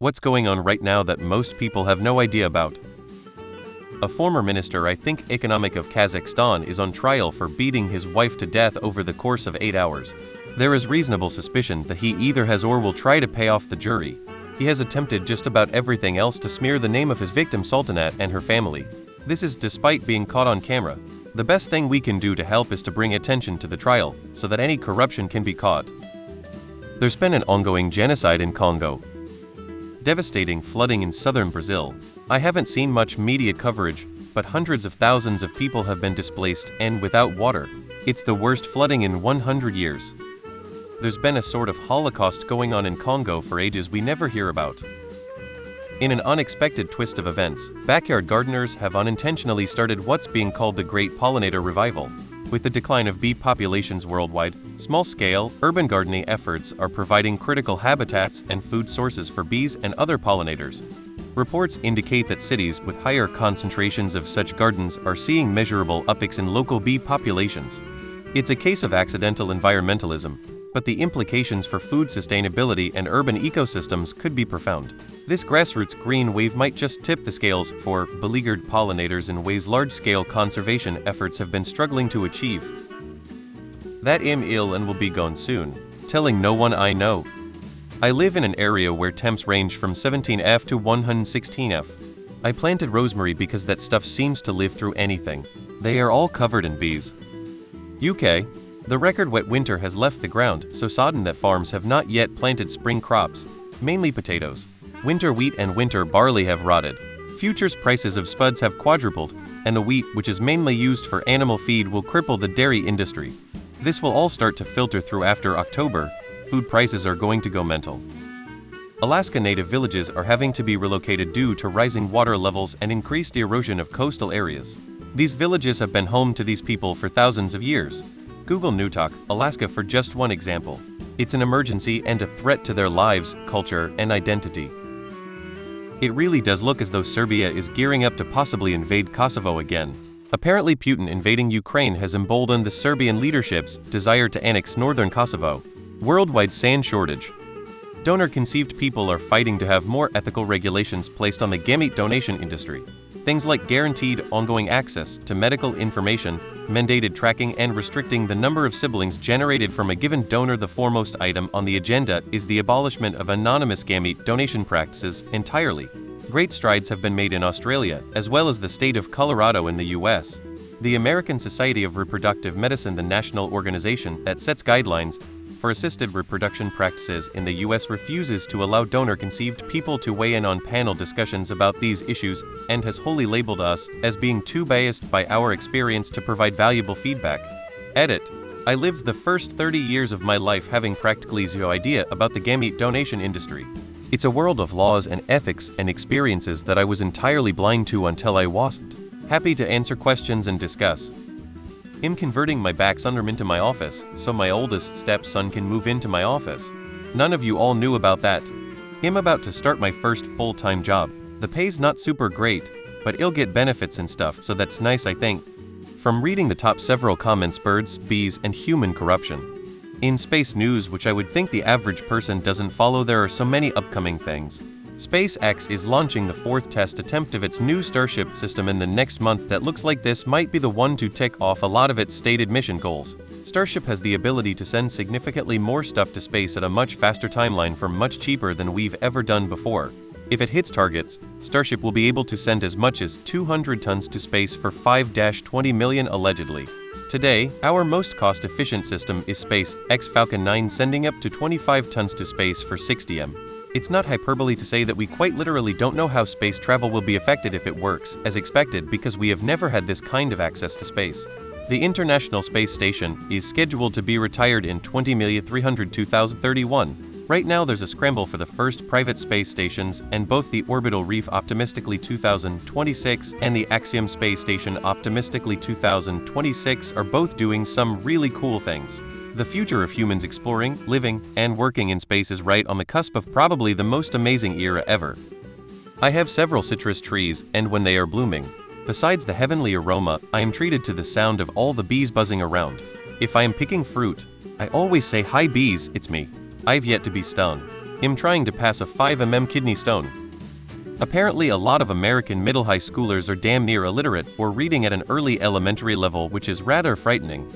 What's going on right now that most people have no idea about? A former minister, I think economic of Kazakhstan, is on trial for beating his wife to death over the course of 8 hours. There is reasonable suspicion that he either has or will try to pay off the jury. He has attempted just about everything else to smear the name of his victim Sultanat and her family. This is despite being caught on camera. The best thing we can do to help is to bring attention to the trial, so that any corruption can be caught. There's been an ongoing genocide in Congo. Devastating flooding in southern Brazil. I haven't seen much media coverage, but hundreds of thousands of people have been displaced and without water. It's the worst flooding in 100 years. There's been a sort of Holocaust going on in Congo for ages we never hear about. In an unexpected twist of events, backyard gardeners have unintentionally started what's being called the Great Pollinator Revival. With the decline of bee populations worldwide, small-scale, urban gardening efforts are providing critical habitats and food sources for bees and other pollinators. Reports indicate that cities with higher concentrations of such gardens are seeing measurable upticks in local bee populations. It's a case of accidental environmentalism, but the implications for food sustainability and urban ecosystems could be profound. This grassroots green wave might just tip the scales for beleaguered pollinators in ways large-scale conservation efforts have been struggling to achieve. That I'm ill and will be gone soon, telling no one I know. I live in an area where temps range from 17F to 116F. I planted rosemary because that stuff seems to live through anything. They are all covered in bees. UK. The record wet winter has left the ground so sodden that farms have not yet planted spring crops, mainly potatoes. Winter wheat and winter barley have rotted. Futures prices of spuds have quadrupled, and the wheat, which is mainly used for animal feed, will cripple the dairy industry. This will all start to filter through after October. Food prices are going to go mental. Alaska native villages are having to be relocated due to rising water levels and increased erosion of coastal areas. These villages have been home to these people for thousands of years. Google Nuktok, Alaska for just one example. It's an emergency and a threat to their lives, culture, and identity. It really does look as though Serbia is gearing up to possibly invade Kosovo again. Apparently Putin invading Ukraine has emboldened the Serbian leadership's desire to annex northern Kosovo. Worldwide sand shortage. Donor-conceived people are fighting to have more ethical regulations placed on the gamete donation industry. Things like guaranteed ongoing access to medical information, mandated tracking, and restricting the number of siblings generated from a given donor. The foremost item on the agenda is the abolishment of anonymous gamete donation practices entirely. Great strides have been made in Australia, as well as the state of Colorado in the US. The American Society of Reproductive Medicine, the national organization that sets guidelines for assisted reproduction practices in the US, refuses to allow donor-conceived people to weigh in on panel discussions about these issues and has wholly labeled us as being too biased by our experience to provide valuable feedback. Edit. I lived the first 30 years of my life having practically zero idea about the gamete donation industry. It's a world of laws and ethics and experiences that I was entirely blind to until I wasn't. Happy to answer questions and discuss. I'm converting my back sunroom into my office, so my oldest stepson can move into my office. None of you all knew about that. I'm about to start my first full-time job. The pay's not super great, but I'll get benefits and stuff, so that's nice, I think. From reading the top several comments, birds, bees, and human corruption. In space news, which I would think the average person doesn't follow, there are so many upcoming things. SpaceX is launching the 4th test attempt of its new Starship system in the next month that looks like this might be the one to tick off a lot of its stated mission goals. Starship has the ability to send significantly more stuff to space at a much faster timeline for much cheaper than we've ever done before. If it hits targets, Starship will be able to send as much as 200 tons to space for $5-20 million allegedly. Today, our most cost-efficient system is SpaceX Falcon 9, sending up to 25 tons to space for $60 million. It's not hyperbole to say that we quite literally don't know how space travel will be affected if it works as expected, because we have never had this kind of access to space. The International Space Station is scheduled to be retired in 2031. Right now there's a scramble for the first private space stations, and both the Orbital Reef optimistically 2026 and the Axiom Space Station optimistically 2026 are both doing some really cool things. The future of humans exploring, living, and working in space is right on the cusp of probably the most amazing era ever. I have several citrus trees, and when they are blooming, besides the heavenly aroma, I am treated to the sound of all the bees buzzing around. If I am picking fruit, I always say, "Hi bees, it's me. I've yet to be stung." him trying to pass a 5 kidney stone. Apparently a lot of American middle high schoolers are damn near illiterate or reading at an early elementary level, which is rather frightening.